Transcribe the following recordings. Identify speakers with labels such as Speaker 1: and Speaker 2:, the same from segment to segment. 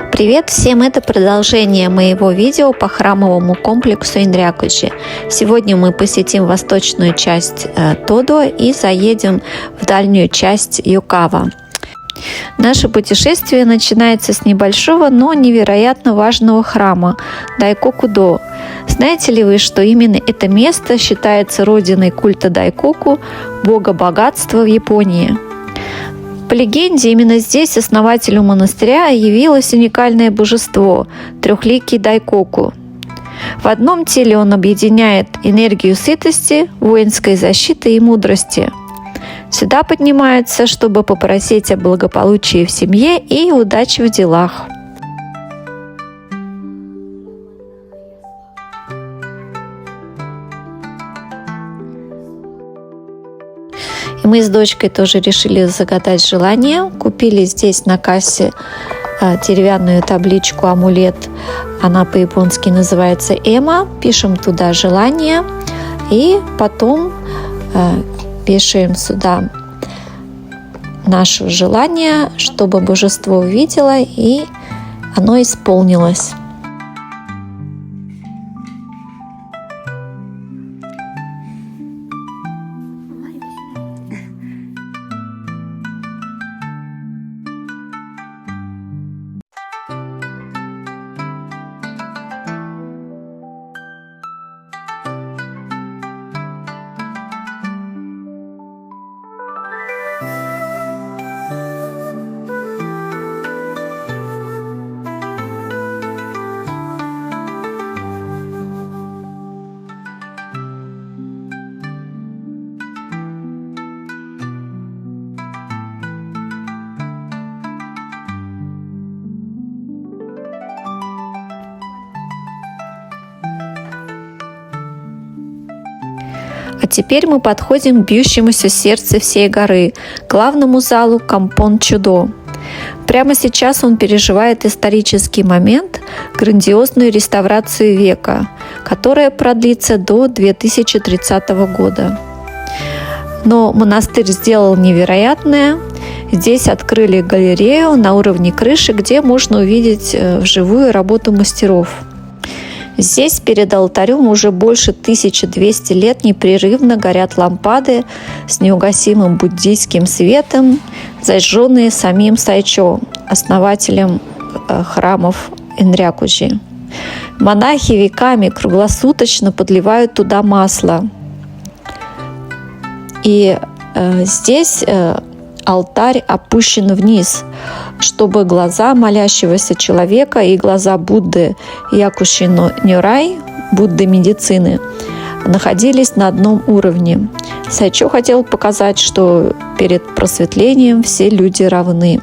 Speaker 1: Привет всем! Это продолжение моего видео по храмовому комплексу Инрякуджи. Сегодня мы посетим восточную часть Тодо и заедем в дальнюю часть Юкава. Наше путешествие начинается с небольшого, но невероятно важного храма Дайкоку-до. Знаете ли вы, что именно это место считается родиной культа Дайкоку, бога богатства в Японии? По легенде, именно здесь основателю монастыря явилось уникальное божество – трехликий Дайкоку. В одном теле он объединяет энергию сытости, воинской защиты и мудрости. Сюда поднимается, чтобы попросить о благополучии в семье и удачи в делах. И мы с дочкой тоже решили загадать желание. Купили здесь на кассе деревянную табличку «Амулет». Она по-японски называется «Эма». Пишем туда желание и потом вешаем сюда наше желание, чтобы божество увидело и оно исполнилось. А теперь мы подходим к бьющемуся сердцу всей горы, главному залу Кампон-Чудо. Прямо сейчас он переживает исторический момент, грандиозную реставрацию века, которая продлится до 2030 года. Но монастырь сделал невероятное. Здесь открыли галерею на уровне крыши, где можно увидеть вживую работу мастеров. Здесь перед алтарем уже больше 1200 лет непрерывно горят лампады с неугасимым буддийским светом, зажженные самим Сайчо, основателем храмов Инрякуджи. Монахи веками круглосуточно подливают туда масло. И здесь алтарь опущен вниз, чтобы глаза молящегося человека и глаза Будды Якуши Нёрай, Будды медицины, находились на одном уровне. Сайчо хотел показать, что перед просветлением все люди равны.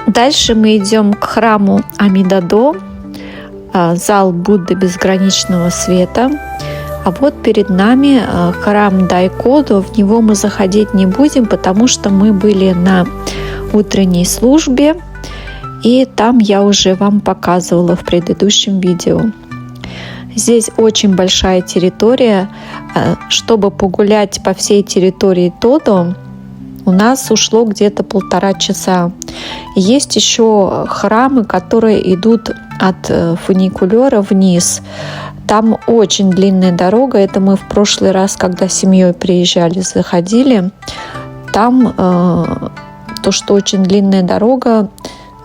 Speaker 1: Дальше мы идем к храму Амидадо, зал Будды безграничного света. А вот перед нами храм Дайкодо. В него мы заходить не будем, потому что мы были на утренней службе, и там я уже вам показывала в предыдущем видео. Здесь очень большая территория. Чтобы погулять по всей территории Тодо, у нас ушло где-то 1,5 часа. Есть еще храмы, которые идут от фуникулера вниз. Там очень длинная дорога. Это мы в прошлый раз, когда с семьей приезжали, заходили. Там то, что очень длинная дорога,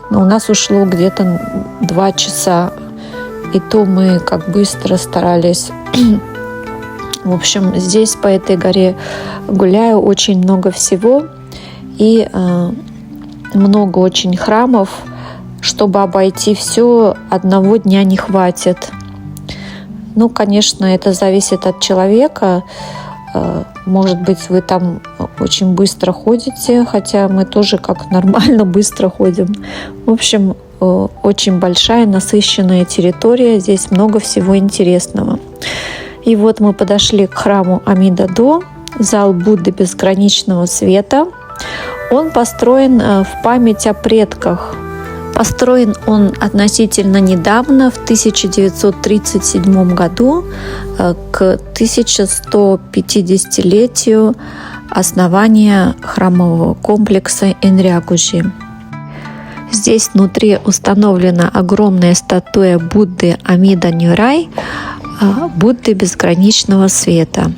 Speaker 1: у нас ушло где-то 2 часа. И то мы как быстро старались. В общем, здесь по этой горе гуляю, очень много всего и много очень храмов. Чтобы обойти все, одного дня не хватит. Ну, конечно, это зависит от человека. Может быть, вы там очень быстро ходите, хотя мы тоже как нормально быстро ходим. В общем, очень большая, насыщенная территория. Здесь много всего интересного. И вот мы подошли к храму Амидадо, зал Будды безграничного света. Он построен в память о предках. Построен он относительно недавно, в 1937 году, к 1150-летию основания храмового комплекса Энрякужи. Здесь внутри установлена огромная статуя Будды Амида Нюрай, Будды безграничного света.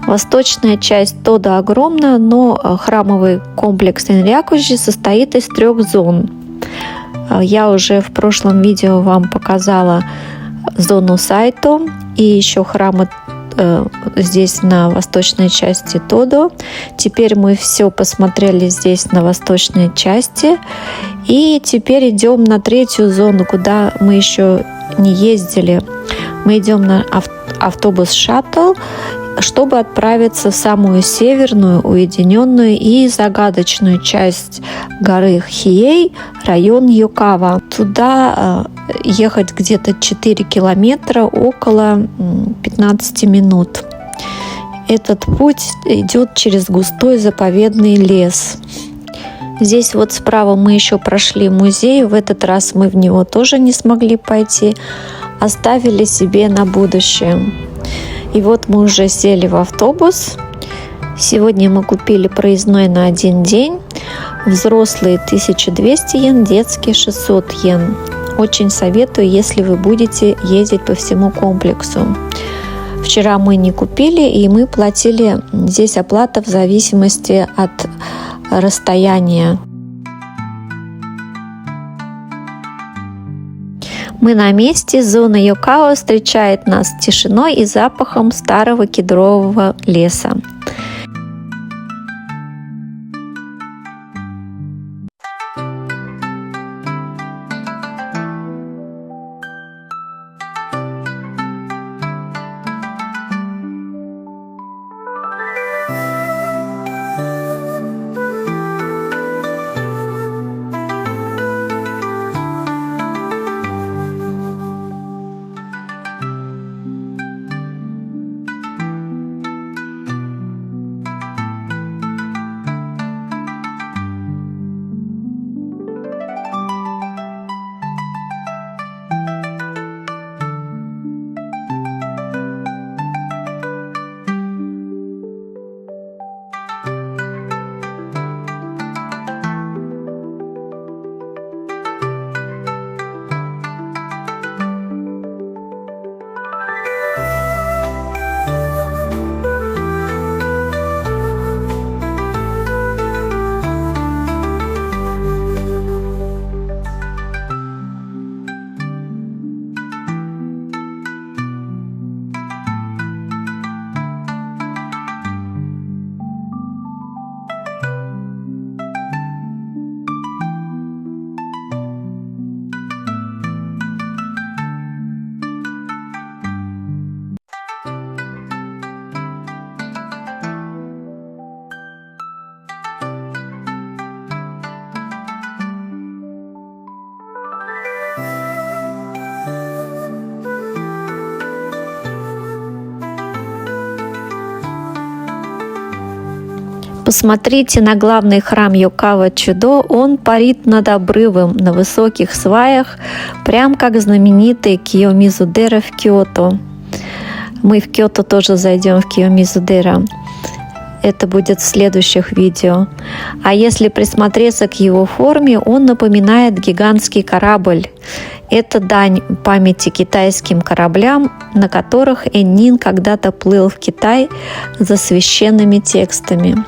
Speaker 1: Восточная часть Тодо огромна, но храмовый комплекс Энрякужи состоит из 3 зон. Я уже в прошлом видео вам показала зону Сайто и еще храмы здесь на восточной части Тодо. Теперь мы все посмотрели здесь на восточной части. И теперь идем на 3-ю зону, куда мы еще не ездили. Мы идем на автобус «Шаттл», чтобы отправиться в самую северную, уединенную и загадочную часть горы Хиэй, район Юкава. Туда ехать где-то 4 километра, около 15 минут. Этот путь идет через густой заповедный лес. Здесь вот справа мы еще прошли музей. В этот раз мы в него тоже не смогли пойти. Оставили себе на будущее. И вот мы уже сели в автобус. Сегодня мы купили проездной на 1 день. Взрослые 1200 йен, детские 600 йен. Очень советую, если вы будете ездить по всему комплексу. Вчера мы не купили, и мы платили здесь оплата в зависимости от расстояния. Мы на месте. Зона Юкава встречает нас тишиной и запахом старого кедрового леса. Посмотрите на главный храм Юкава Чудо. Он парит над обрывом на высоких сваях, прям как знаменитый Кийомизу-дера в Киото. Мы в Киото тоже зайдем, в Кийомизу-дера. Это будет в следующих видео. А если присмотреться к его форме, он напоминает гигантский корабль. Это дань памяти китайским кораблям, на которых Эннин когда-то плыл в Китай за священными текстами.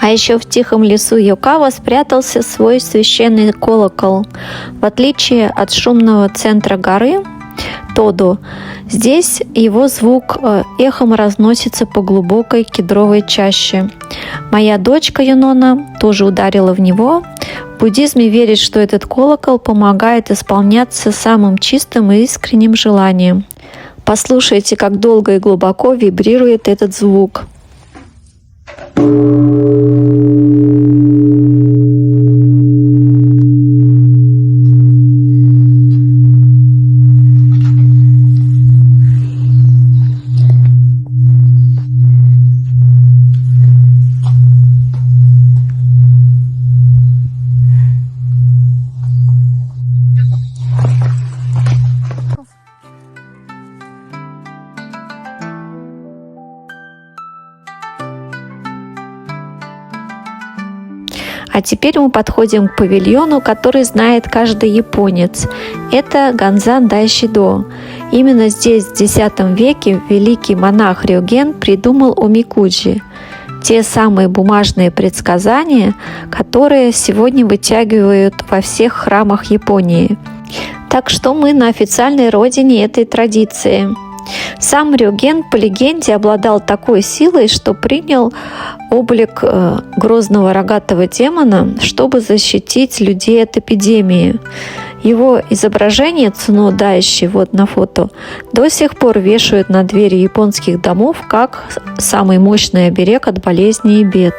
Speaker 1: А еще в тихом лесу Юкава спрятался свой священный колокол. В отличие от шумного центра горы Тодо, здесь его звук эхом разносится по глубокой кедровой чаще. Моя дочка Юнона тоже ударила в него. В буддизме верят, что этот колокол помогает исполняться самым чистым и искренним желанием. Послушайте, как долго и глубоко вибрирует этот звук. А теперь мы подходим к павильону, который знает каждый японец. Это Ганзан Дайшидо. Именно здесь в X веке великий монах Рёген придумал омикуджи. Те самые бумажные предсказания, которые сегодня вытягивают во всех храмах Японии. Так что мы на официальной родине этой традиции. Сам Рёген, по легенде, обладал такой силой, что принял облик грозного рогатого демона, чтобы защитить людей от эпидемии. Его изображение Цуно Дайши, вот на фото, до сих пор вешают на двери японских домов как самый мощный оберег от болезней и бед.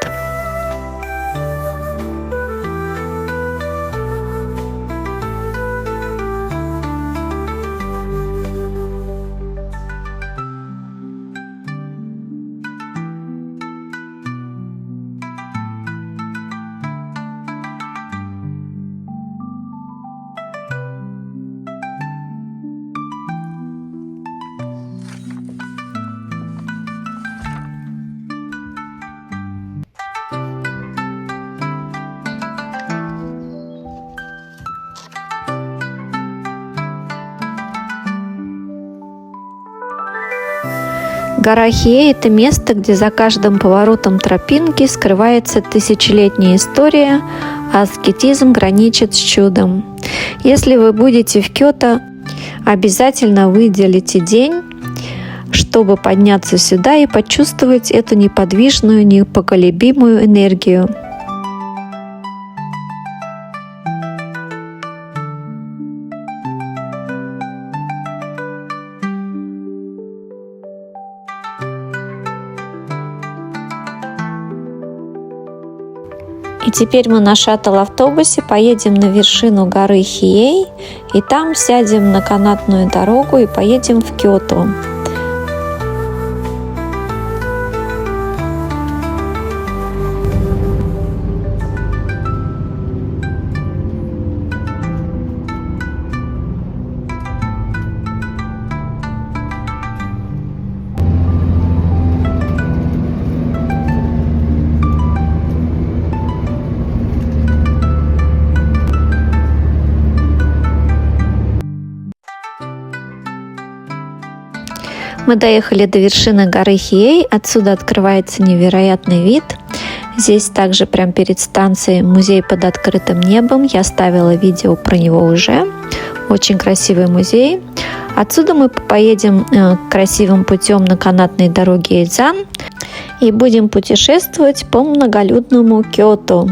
Speaker 1: Гора Хиэй – это место, где за каждым поворотом тропинки скрывается тысячелетняя история, а аскетизм граничит с чудом. Если вы будете в Кёто, обязательно выделите день, чтобы подняться сюда и почувствовать эту неподвижную, непоколебимую энергию. И теперь мы на шаттл-автобусе поедем на вершину горы Хиэй, и там сядем на канатную дорогу и поедем в Кёто. Мы доехали до вершины горы Хиэй, отсюда открывается невероятный вид. Здесь также прямо перед станцией музей под открытым небом. Я ставила видео про него уже. Очень красивый музей. Отсюда мы поедем красивым путем на канатной дороге Эйдзан и будем путешествовать по многолюдному Кёто.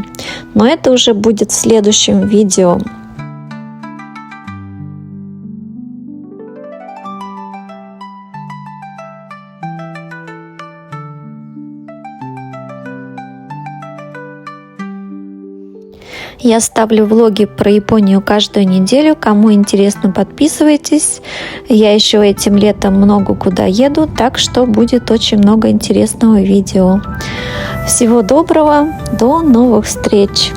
Speaker 1: Но это уже будет в следующем видео. Я ставлю влоги про Японию каждую неделю. Кому интересно, подписывайтесь. Я еще этим летом много куда еду, так что будет очень много интересного видео. Всего доброго, до новых встреч!